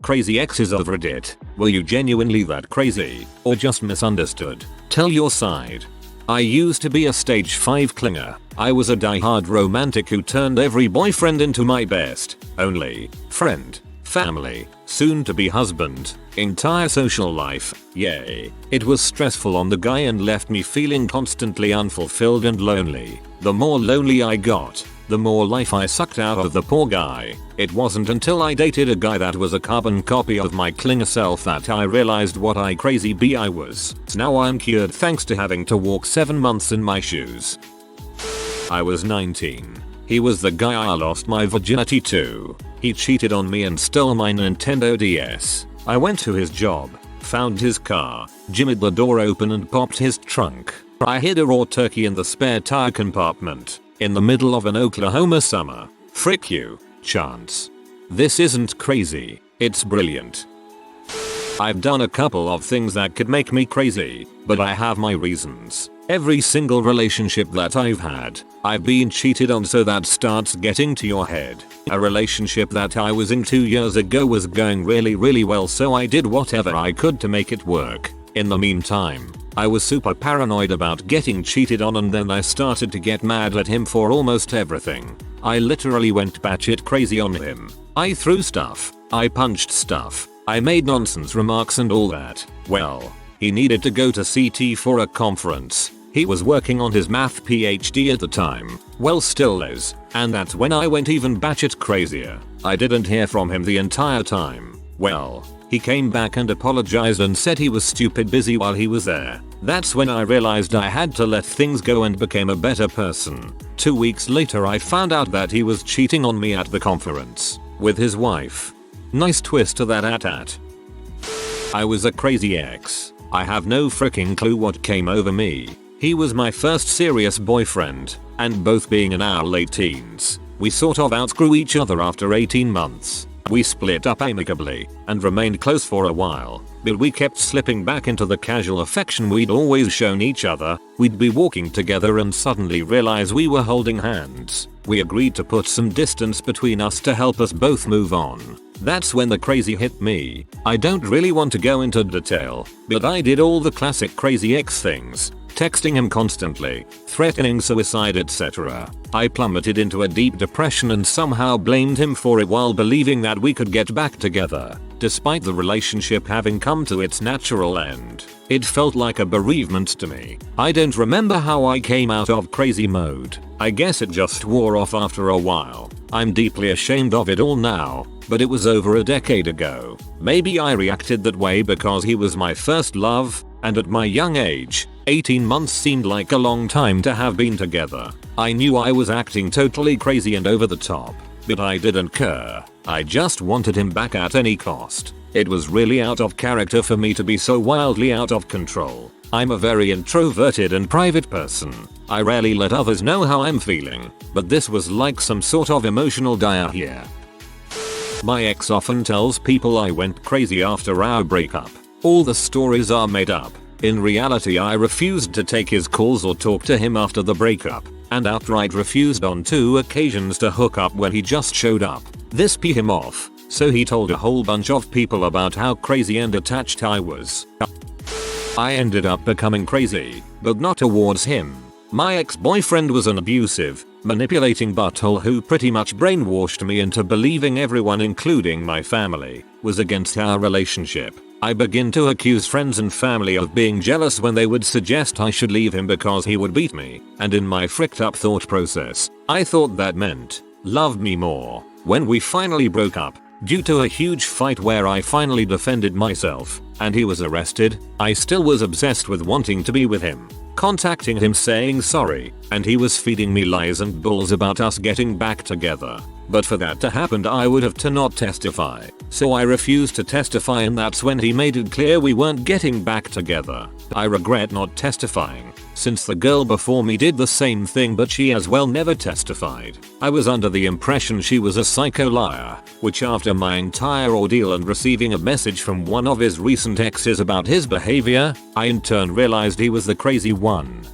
Crazy exes of Reddit. Were you genuinely that crazy, or just misunderstood? Tell your side. I used to be a stage 5 clinger. I was a die-hard romantic who turned every boyfriend into my best, only, friend, family, soon to be husband, entire social life. Yay. It was stressful on the guy and left me feeling constantly unfulfilled and lonely. The more lonely I got, the more life I sucked out of the poor guy. It wasn't until I dated a guy that was a carbon copy of my clinger self that I realized what a crazy bee I was. Now I'm cured thanks to having to walk 7 months in my shoes. I was 19. He was the guy I lost my virginity to. He cheated on me and stole my Nintendo DS. I went to his job, found his car, jimmied the door open and popped his trunk. I hid a raw turkey in the spare tire compartment. In the middle of an Oklahoma summer. Frick you, Chance. This isn't crazy, it's brilliant. I've done a couple of things that could make me crazy, but I have my reasons. Every single relationship that I've had, I've been cheated on, so that starts getting to your head. A relationship that I was in 2 years ago was going really well, so I did whatever I could to make it work. In the meantime, I was super paranoid about getting cheated on, and then I started to get mad at him for almost everything. I literally went batshit crazy on him. I threw stuff, I punched stuff, I made nonsense remarks and all that. Well, he needed to go to CT for a conference. He was working on his math PhD at the time. Well, still is. And that's when I went even batshit crazier. I didn't hear from him the entire time. Well, he came back and apologized and said he was stupid busy while he was there. That's when I realized I had to let things go and became a better person. 2 weeks later I found out that he was cheating on me at the conference. With his wife. Nice twist to that at. I was a crazy ex. I have no freaking clue what came over me. He was my first serious boyfriend, and both being in our late teens, we sort of outgrew each other after 18 months. We split up amicably and remained close for a while, but we kept slipping back into the casual affection we'd always shown each other. We'd be walking together and suddenly realize we were holding hands. We agreed to put some distance between us to help us both move on. That's when the crazy hit me. I don't really want to go into detail, but I did all the classic crazy ex things. Texting him constantly, threatening suicide, etc. I plummeted into a deep depression and somehow blamed him for it while believing that we could get back together, despite the relationship having come to its natural end. It felt like a bereavement to me. I don't remember how I came out of crazy mode. I guess it just wore off after a while. I'm deeply ashamed of it all now, but it was over a decade ago. Maybe I reacted that way because he was my first love, and at my young age, 18 months seemed like a long time to have been together. I knew I was acting totally crazy and over the top, but I didn't care. I just wanted him back at any cost. It was really out of character for me to be so wildly out of control. I'm a very introverted and private person. I rarely let others know how I'm feeling, but this was like some sort of emotional diarrhea. My ex often tells people I went crazy after our breakup. All the stories are made up. In reality, I refused to take his calls or talk to him after the breakup, and outright refused on 2 occasions to hook up when he just showed up. This pissed him off, so he told a whole bunch of people about how crazy and attached I was. I ended up becoming crazy, but not towards him. My ex-boyfriend was an abusive, manipulating butthole who pretty much brainwashed me into believing everyone, including my family, was against our relationship. I began to accuse friends and family of being jealous when they would suggest I should leave him because he would beat me, and in my fricked up thought process, I thought that meant loved me more. When we finally broke up, due to a huge fight where I finally defended myself, and he was arrested, I still was obsessed with wanting to be with him, contacting him saying sorry, and he was feeding me lies and bulls about us getting back together. But for that to happen I would have to not testify. So I refused to testify, and that's when he made it clear we weren't getting back together. I regret not testifying, since the girl before me did the same thing, but she as well never testified. I was under the impression she was a psycho liar, which after my entire ordeal and receiving a message from one of his recent exes about his behavior, I in turn realized he was the crazy one.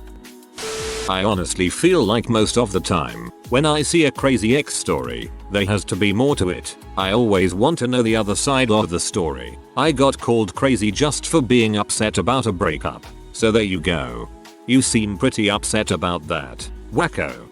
I honestly feel like most of the time, When I see a crazy ex story, there has to be more to it. I always want to know the other side of the story. I got called crazy just for being upset about a breakup. So there you go. You seem pretty upset about that. Wacko.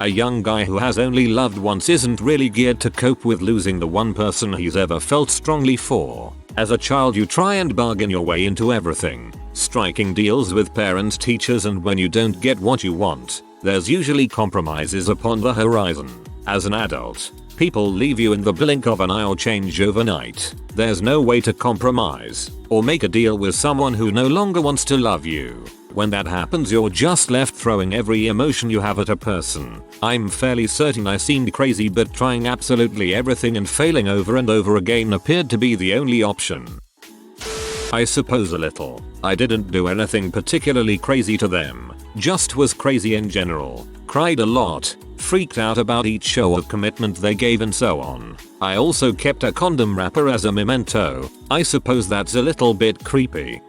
A young guy who has only loved once isn't really geared to cope with losing the one person he's ever felt strongly for. As a child you try and bargain your way into everything, striking deals with parents, teachers, and when you don't get what you want, there's usually compromises upon the horizon. As an adult, people leave you in the blink of an eye or change overnight. There's no way to compromise or make a deal with someone who no longer wants to love you. When that happens, you're just left throwing every emotion you have at a person. I'm fairly certain I seemed crazy, but trying absolutely everything and failing over and over again appeared to be the only option. I suppose a little. I didn't do anything particularly crazy to them, just was crazy in general. Cried a lot, freaked out about each show of commitment they gave, and so on. I also kept a condom wrapper as a memento. I suppose that's a little bit creepy.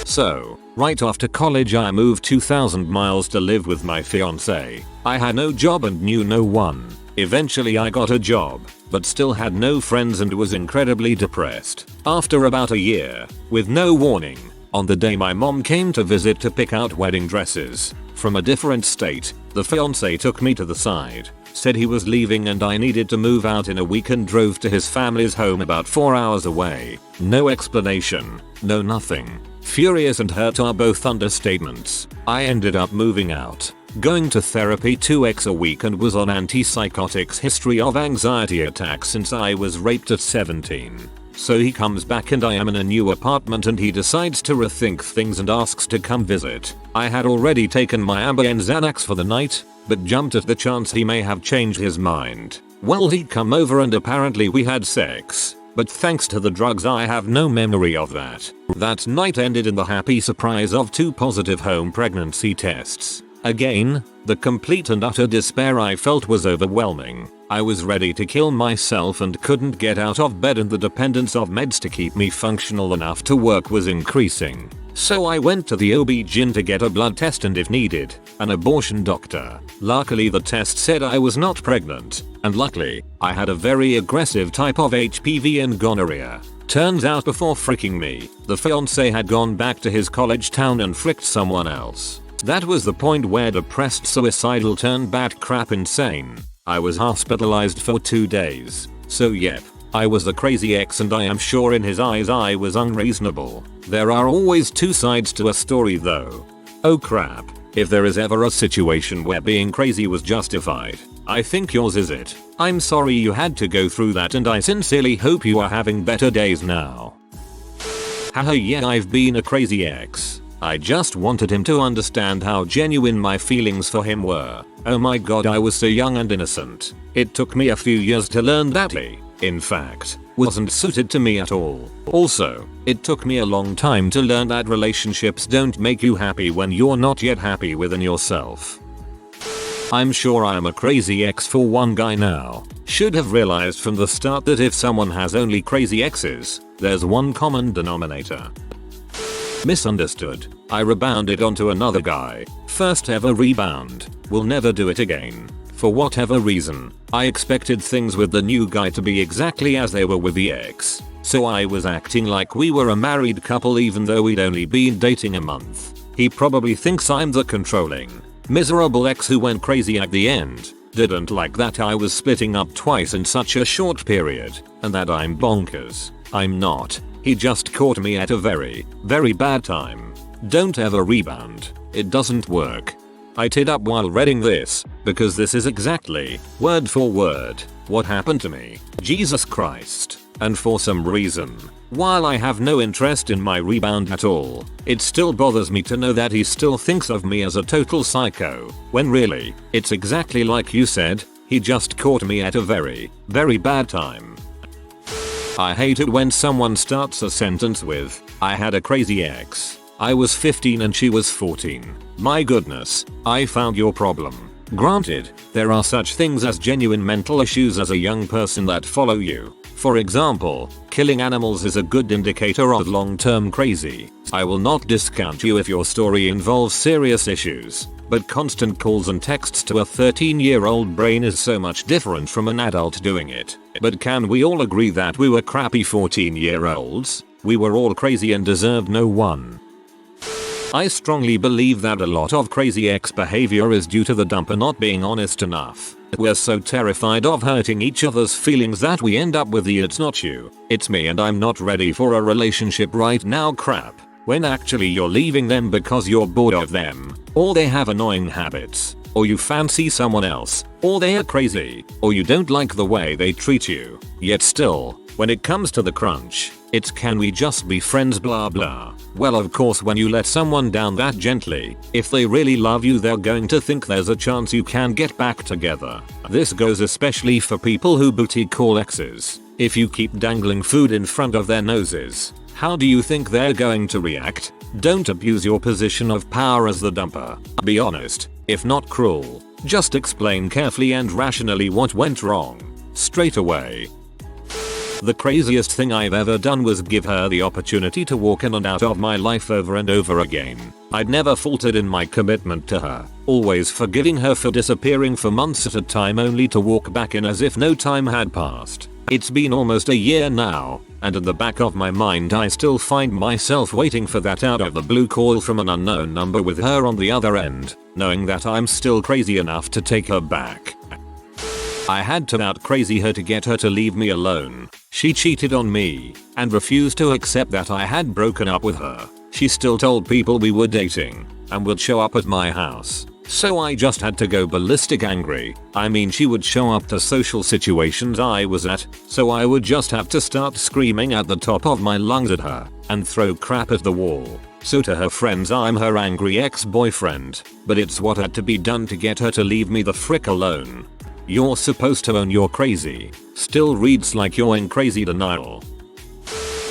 So, right after college I moved 2,000 miles to live with my fiance. I had no job and knew no one. Eventually I got a job, but still had no friends and was incredibly depressed. After about a year, with no warning, on the day my mom came to visit to pick out wedding dresses from a different state, the fiance took me to the side, said he was leaving and I needed to move out in a week, and drove to his family's home about 4 hours away. No explanation, no nothing. Furious and hurt are both understatements. I ended up moving out, going to therapy 2x a week, and was on antipsychotics, history of anxiety attacks since I was raped at 17. So he comes back and I am in a new apartment and he decides to rethink things and asks to come visit. I had already taken my Ambien Xanax for the night, but jumped at the chance he may have changed his mind. Well, he'd come over and apparently we had sex. But thanks to the drugs I have no memory of that. That night ended in the happy surprise of 2 positive home pregnancy tests. Again, the complete and utter despair I felt was overwhelming. I was ready to kill myself and couldn't get out of bed, and the dependence of meds to keep me functional enough to work was increasing. So I went to the OB-GYN to get a blood test and, if needed, an abortion doctor. Luckily the test said I was not pregnant, and luckily, I had a very aggressive type of HPV and gonorrhea. Turns out before fricking me, the fiance had gone back to his college town and fricked someone else. That was the point where depressed, suicidal, turned bat-crap insane. I was hospitalized for 2 days. So yep, I was a crazy ex, and I am sure in his eyes I was unreasonable. There are always 2 sides to a story though. Oh crap, if there is ever a situation where being crazy was justified, I think yours is it. I'm sorry you had to go through that, and I sincerely hope you are having better days now. Haha, yeah, I've been a crazy ex. I just wanted him to understand how genuine my feelings for him were. Oh my god, I was so young and innocent. It took me a few years to learn that he, in fact, wasn't suited to me at all. Also, it took me a long time to learn that relationships don't make you happy when you're not yet happy within yourself. I'm sure I'm a crazy ex for one guy now. Should have realized from the start that if someone has only crazy exes, there's one common denominator. Misunderstood. I rebounded onto another guy. First ever rebound. Will never do it again. For whatever reason, I expected things with the new guy to be exactly as they were with the ex. So I was acting like we were a married couple even though we'd only been dating a month. He probably thinks I'm the controlling, miserable ex who went crazy at the end. Didn't like that I was splitting up twice in such a short period, and that I'm bonkers. I'm not. He just caught me at a very, very bad time. Don't ever rebound. It doesn't work. I teared up while reading this, because this is exactly, word for word, what happened to me. Jesus Christ. And for some reason, while I have no interest in my rebound at all, it still bothers me to know that he still thinks of me as a total psycho, when really, it's exactly like you said, he just caught me at a very, very bad time. I hate it when someone starts a sentence with, I had a crazy ex. I was 15 and she was 14. My goodness, I found your problem. Granted, there are such things as genuine mental issues as a young person that follow you. For example, killing animals is a good indicator of long-term crazy. I will not discount you if your story involves serious issues. but constant calls and texts to a 13-year-old brain is so much different from an adult doing it. But can we all agree that we were crappy 14-year-olds? We were all crazy and deserved no one. I strongly believe that a lot of crazy ex behavior is due to the dumper not being honest enough. We're so terrified of hurting each other's feelings that we end up with the "it's not you, it's me and I'm not ready for a relationship right now" crap, when actually you're leaving them because you're bored of them, or they have annoying habits, or you fancy someone else, or they are crazy, or you don't like the way they treat you. Yet still, when it comes to the crunch, it's "can we just be friends blah blah." Well, of course, when you let someone down that gently, if they really love you they're going to think there's a chance you can get back together. This goes especially for people who booty call exes. If you keep dangling food in front of their noses, how do you think they're going to react? Don't abuse your position of power as the dumper. Be honest, if not cruel. Just explain carefully and rationally what went wrong. Straight away. The craziest thing I've ever done was give her the opportunity to walk in and out of my life over and over again. I'd never faltered in my commitment to her, always forgiving her for disappearing for months at a time only to walk back in as if no time had passed. It's been almost a year now, and in the back of my mind I still find myself waiting for that out of the blue call from an unknown number with her on the other end, knowing that I'm still crazy enough to take her back. I had to out crazy her to get her to leave me alone. She cheated on me and refused to accept that I had broken up with her. She still told people we were dating and would show up at my house. So I just had to go ballistic angry. I mean, she would show up to social situations I was at, so I would just have to start screaming at the top of my lungs at her and throw crap at the wall. So to her friends I'm her angry ex-boyfriend, but it's what had to be done to get her to leave me the frick alone. "You're supposed to own you're crazy" still reads like you're in crazy denial.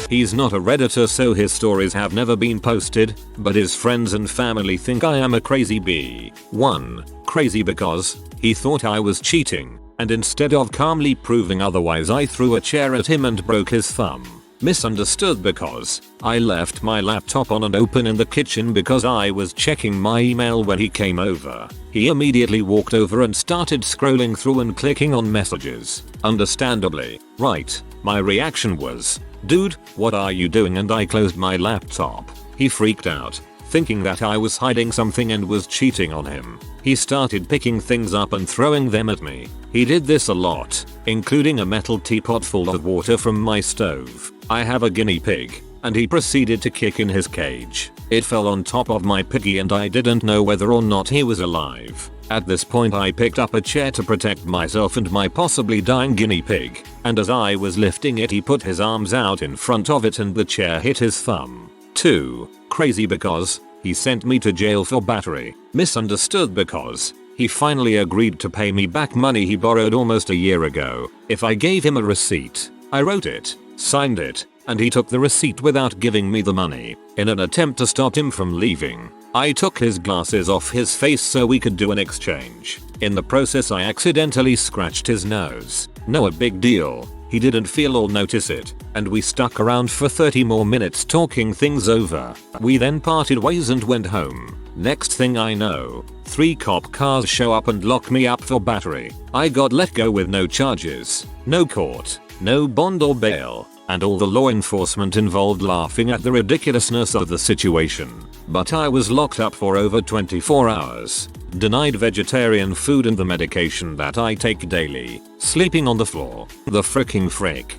He's not a redditor so his stories have never been posted, but his friends and family think I am a crazy bee. 1. Crazy because he thought I was cheating, and instead of calmly proving otherwise I threw a chair at him and broke his thumb. Misunderstood because I left my laptop on and open in the kitchen because I was checking my email when he came over. He immediately walked over and started scrolling through and clicking on messages. Understandably, right, my reaction was, "Dude, what are you doing?" and I closed my laptop. He freaked out, thinking that I was hiding something and was cheating on him. He started picking things up and throwing them at me. He did this a lot, including a metal teapot full of water from my stove. I have a guinea pig, and he proceeded to kick in his cage. It fell on top of my piggy and I didn't know whether or not he was alive. At this point I picked up a chair to protect myself and my possibly dying guinea pig, and as I was lifting it he put his arms out in front of it and the chair hit his thumb. 2. Crazy because he sent me to jail for battery. Misunderstood because he finally agreed to pay me back money he borrowed almost a year ago. If I gave him a receipt, I wrote it, signed it, and he took the receipt without giving me the money. In an attempt to stop him from leaving, I took his glasses off his face so we could do an exchange. In the process I accidentally scratched his nose. No big deal. He didn't feel or notice it, and we stuck around for 30 more minutes talking things over. We then parted ways and went home. Next thing I know, 3 cop cars show up and lock me up for battery. I got let go with no charges, no court, no bond or bail, and all the law enforcement involved laughing at the ridiculousness of the situation. But I was locked up for over 24 hours, denied vegetarian food and the medication that I take daily, sleeping on the floor. The fricking frick.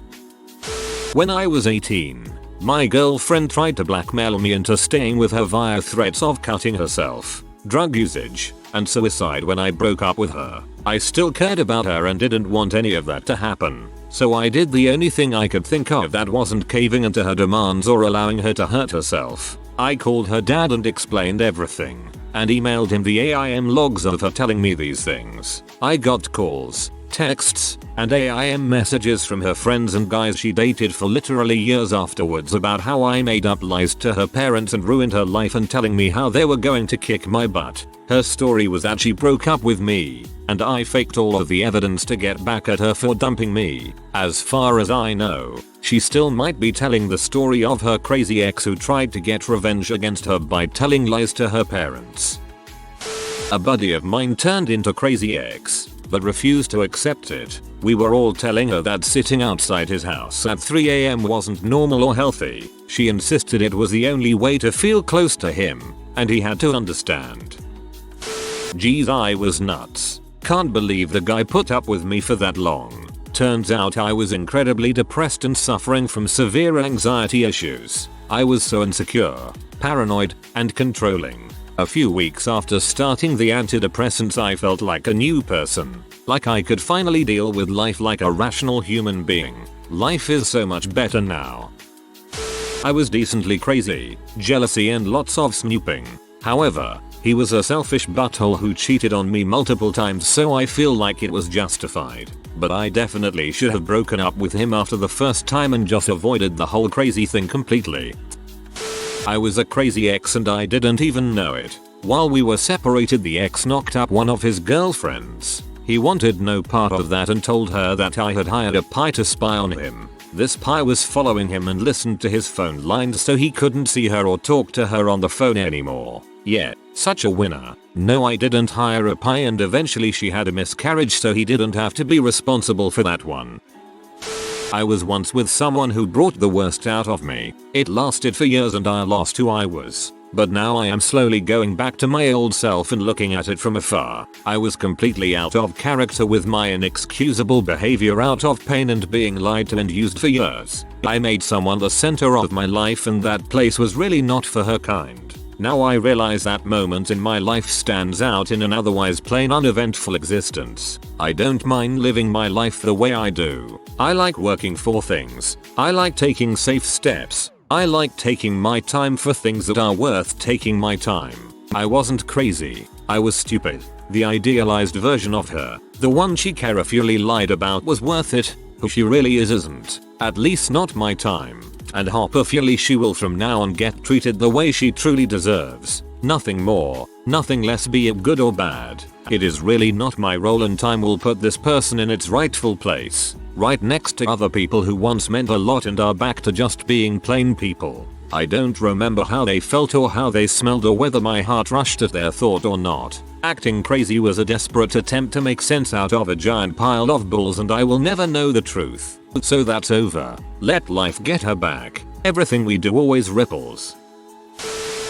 When I was 18, my girlfriend tried to blackmail me into staying with her via threats of cutting herself, drug usage, and suicide when I broke up with her. I still cared about her and didn't want any of that to happen, so I did the only thing I could think of that wasn't caving into her demands or allowing her to hurt herself. I called her dad and explained everything, and emailed him the AIM logs of her telling me these things. I got calls, texts, and AIM messages from her friends and guys she dated for literally years afterwards about how I made up lies to her parents and ruined her life and telling me how they were going to kick my butt. Her story was that she broke up with me, and I faked all of the evidence to get back at her for dumping me. As far as I know, she still might be telling the story of her crazy ex who tried to get revenge against her by telling lies to her parents. A buddy of mine turned into crazy ex, but refused to accept it. We were all telling her that sitting outside his house at 3 AM wasn't normal or healthy. She insisted it was the only way to feel close to him, and he had to understand. Geez, I was nuts. Can't believe the guy put up with me for that long. Turns out I was incredibly depressed and suffering from severe anxiety issues. I was so insecure, paranoid, and controlling. A few weeks after starting the antidepressants, I felt like a new person. Like I could finally deal with life like a rational human being. Life is so much better now. I was decently crazy, jealousy and lots of snooping. However, he was a selfish butthole who cheated on me multiple times, so I feel like it was justified. But I definitely should have broken up with him after the first time and just avoided the whole crazy thing completely. I was a crazy ex and I didn't even know it. While we were separated, the ex knocked up one of his girlfriends. He wanted no part of that and told her that I had hired a spy to spy on him. This spy was following him and listened to his phone lines so he couldn't see her or talk to her on the phone anymore. Yeah, such a winner. No, I didn't hire a spy, and eventually she had a miscarriage, so he didn't have to be responsible for that one. I was once with someone who brought the worst out of me. It lasted for years and I lost who I was. But now I am slowly going back to my old self and looking at it from afar. I was completely out of character with my inexcusable behavior, out of pain and being lied to and used for years. I made someone the center of my life and that place was really not for her kind. Now I realize that moment in my life stands out in an otherwise plain uneventful existence. I don't mind living my life the way I do. I like working for things. I like taking safe steps. I like taking my time for things that are worth taking my time. I wasn't crazy. I was stupid. The idealized version of her, the one she carefully lied about, was worth it. Who she really is isn't. At least not my time. And hopefully she will from now on get treated the way she truly deserves. Nothing more, nothing less, be it good or bad. It is really not my role, and time will put this person in its rightful place. Right next to other people who once meant a lot and are back to just being plain people. I don't remember how they felt or how they smelled or whether my heart rushed at their thought or not. Acting crazy was a desperate attempt to make sense out of a giant pile of bulls, and I will never know the truth. So that's over. Let life get her back. Everything we do always ripples.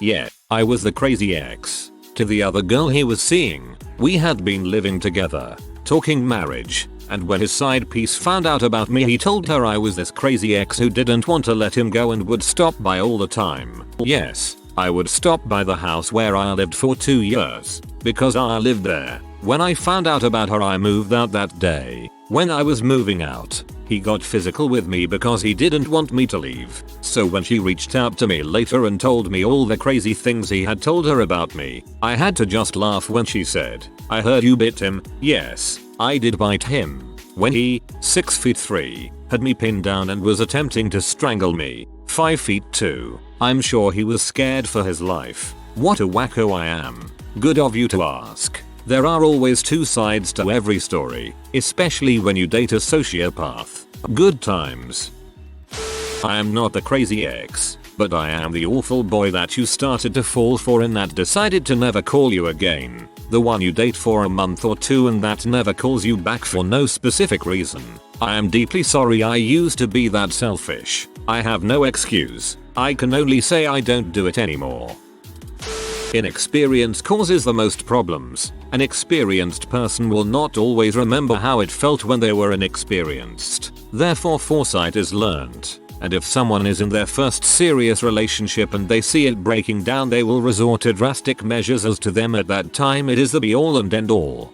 Yeah, I was the crazy ex. To the other girl he was seeing, we had been living together, talking marriage, and when his side piece found out about me, he told her I was this crazy ex who didn't want to let him go and would stop by all the time. Yes, I would stop by the house where I lived for 2 years, because I lived there. When I found out about her, I moved out that day. When I was moving out, he got physical with me because he didn't want me to leave. So when she reached out to me later and told me all the crazy things he had told her about me, I had to just laugh when she said, "I heard you bit him." Yes, I did bite him. When he, 6'3", had me pinned down and was attempting to strangle me, 5'2". I'm sure he was scared for his life. What a wacko I am. Good of you to ask. There are always two sides to every story, especially when you date a sociopath. Good times. I am not the crazy ex, but I am the awful boy that you started to fall for and that decided to never call you again. The one you date for a month or two and that never calls you back for no specific reason. I am deeply sorry I used to be that selfish. I have no excuse. I can only say I don't do it anymore. Inexperience causes the most problems. An experienced person will not always remember how it felt when they were inexperienced. Therefore, foresight is learned. And if someone is in their first serious relationship and they see it breaking down, they will resort to drastic measures, as to them at that time it is the be all and end all.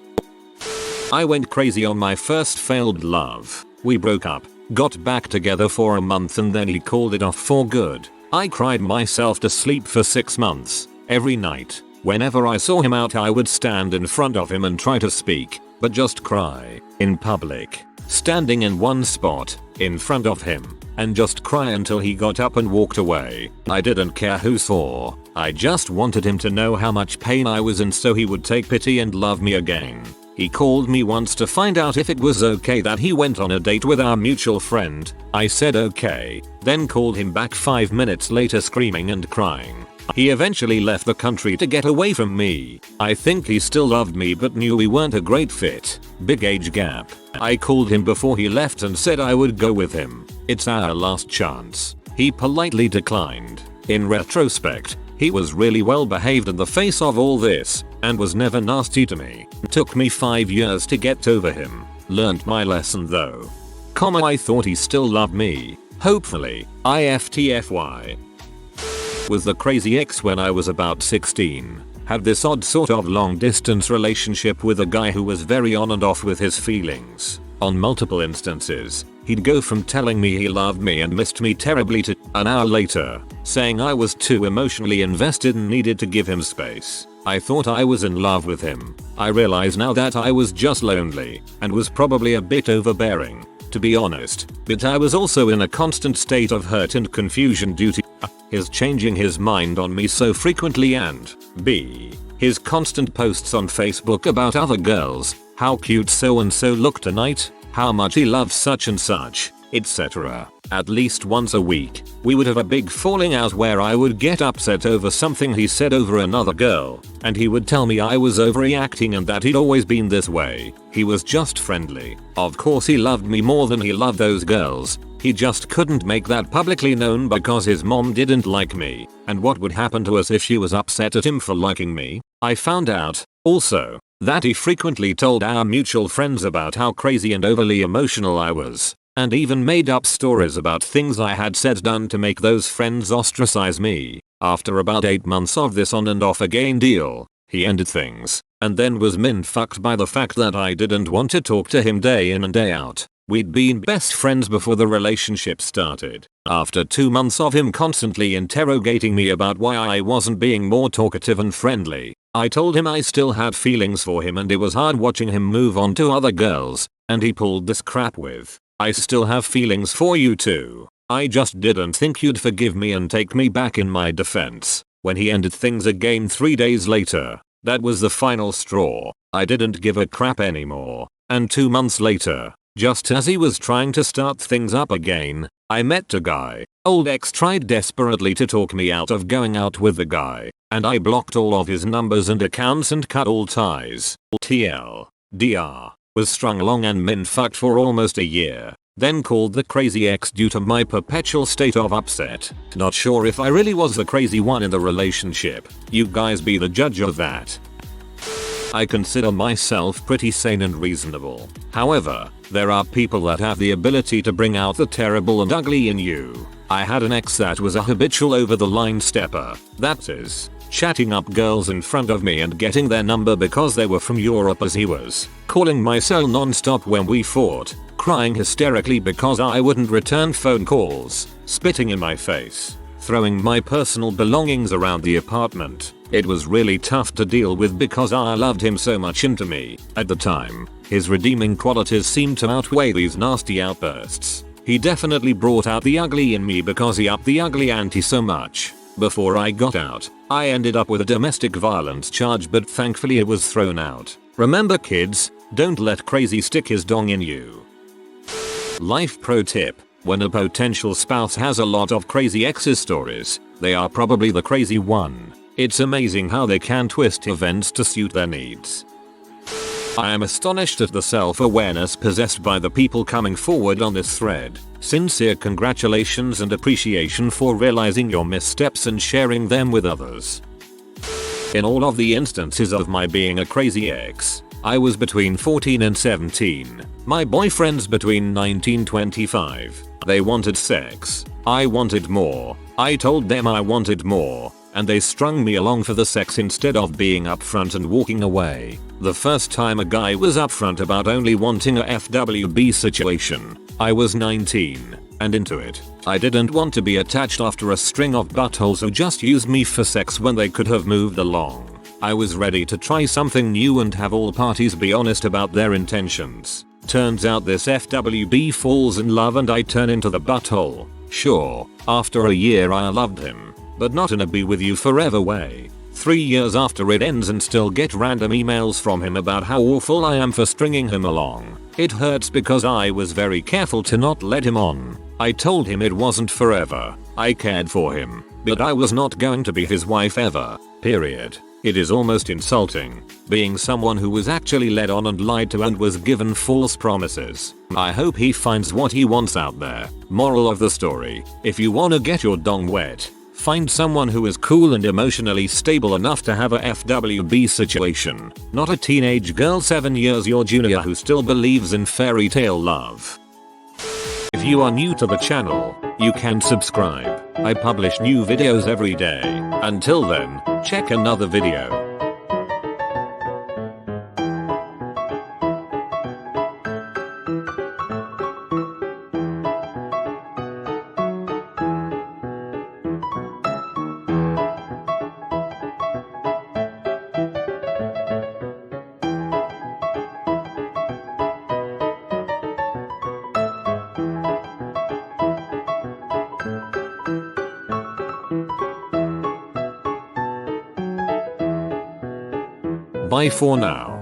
I went crazy on my first failed love. We broke up, got back together for a month, and then he called it off for good. I cried myself to sleep for 6 months. Every night, whenever I saw him out, I would stand in front of him and try to speak, but just cry, in public, standing in one spot, in front of him, and just cry until he got up and walked away. I didn't care who saw, I just wanted him to know how much pain I was in so he would take pity and love me again. He called me once to find out if it was okay that he went on a date with our mutual friend. I said okay, then called him back 5 minutes later screaming and crying. He eventually left the country to get away from me. I think he still loved me but knew we weren't a great fit. Big age gap. I called him before he left and said I would go with him. It's our last chance. He politely declined. In retrospect, he was really well behaved in the face of all this and was never nasty to me. Took me 5 years to get over him. Learned my lesson though. I thought he still loved me. Hopefully. IFTFY. Was the crazy ex when I was about 16. Had this odd sort of long distance relationship with a guy who was very on and off with his feelings. On multiple instances, he'd go from telling me he loved me and missed me terribly to an hour later saying I was too emotionally invested and needed to give him space. I thought I was in love with him. I realize now that I was just lonely and was probably a bit overbearing, to be honest, but I was also in a constant state of hurt and confusion due to his changing his mind on me so frequently and b. his constant posts on Facebook about other girls, how cute so and so look tonight, how much he loves such and such, etc. At least once a week, we would have a big falling out where I would get upset over something he said over another girl, and he would tell me I was overreacting and that he'd always been this way. He was just friendly. Of course he loved me more than he loved those girls. He just couldn't make that publicly known because his mom didn't like me. And what would happen to us if she was upset at him for liking me? I found out, also, that he frequently told our mutual friends about how crazy and overly emotional I was. And even made up stories about things I had said done to make those friends ostracize me. After about 8 months of this on and off again deal, he ended things, and then was fucked by the fact that I didn't want to talk to him day in and day out. We'd been best friends before the relationship started. After 2 months of him constantly interrogating me about why I wasn't being more talkative and friendly, I told him I still had feelings for him and it was hard watching him move on to other girls, and he pulled this crap with, "I still have feelings for you too. I just didn't think you'd forgive me and take me back in my defense." When he ended things again 3 days later, that was the final straw. I didn't give a crap anymore. And 2 months later, just as he was trying to start things up again, I met a guy. Old ex tried desperately to talk me out of going out with the guy, and I blocked all of his numbers and accounts and cut all ties. TLDR. Was strung along and fucked for almost a year. Then called the crazy ex due to my perpetual state of upset. Not sure if I really was the crazy one in the relationship. You guys be the judge of that. I consider myself pretty sane and reasonable. However, there are people that have the ability to bring out the terrible and ugly in you. I had an ex that was a habitual over the line stepper. That is, chatting up girls in front of me and getting their number because they were from Europe as he was, calling my cell non-stop when we fought, crying hysterically because I wouldn't return phone calls, spitting in my face, throwing my personal belongings around the apartment. It was really tough to deal with because I loved him so much and to me, at the time, his redeeming qualities seemed to outweigh these nasty outbursts. He definitely brought out the ugly in me because he upped the ugly ante so much. Before I got out, I ended up with a domestic violence charge, but thankfully it was thrown out. Remember kids, don't let crazy stick his dong in you. Life pro tip: when a potential spouse has a lot of crazy exes stories, they are probably the crazy one. It's amazing how they can twist events to suit their needs. I am astonished at the self-awareness possessed by the people coming forward on this thread. Sincere congratulations and appreciation for realizing your missteps and sharing them with others. In all of the instances of my being a crazy ex, I was between 14 and 17. My boyfriends between 19-25. They wanted sex. I wanted more. I told them I wanted more, and they strung me along for the sex instead of being upfront and walking away. The first time a guy was upfront about only wanting a FWB situation, I was 19 and into it. I didn't want to be attached after a string of buttholes who just used me for sex when they could have moved along. I was ready to try something new and have all parties be honest about their intentions. Turns out this FWB falls in love and I turn into the butthole. Sure, after a year I loved him, but not in a be with you forever way. 3 years after it ends and still get random emails from him about how awful I am for stringing him along. It hurts because I was very careful to not let him on. I told him it wasn't forever. I cared for him, but I was not going to be his wife ever. Period. It is almost insulting, being someone who was actually led on and lied to and was given false promises. I hope he finds what he wants out there. Moral of the story, if you wanna get your dong wet, find someone who is cool and emotionally stable enough to have a FWB situation, not a teenage girl 7 years your junior who still believes in fairy tale love. If you are new to the channel, you can subscribe. I publish new videos every day. Until then, check another video. Bye for now.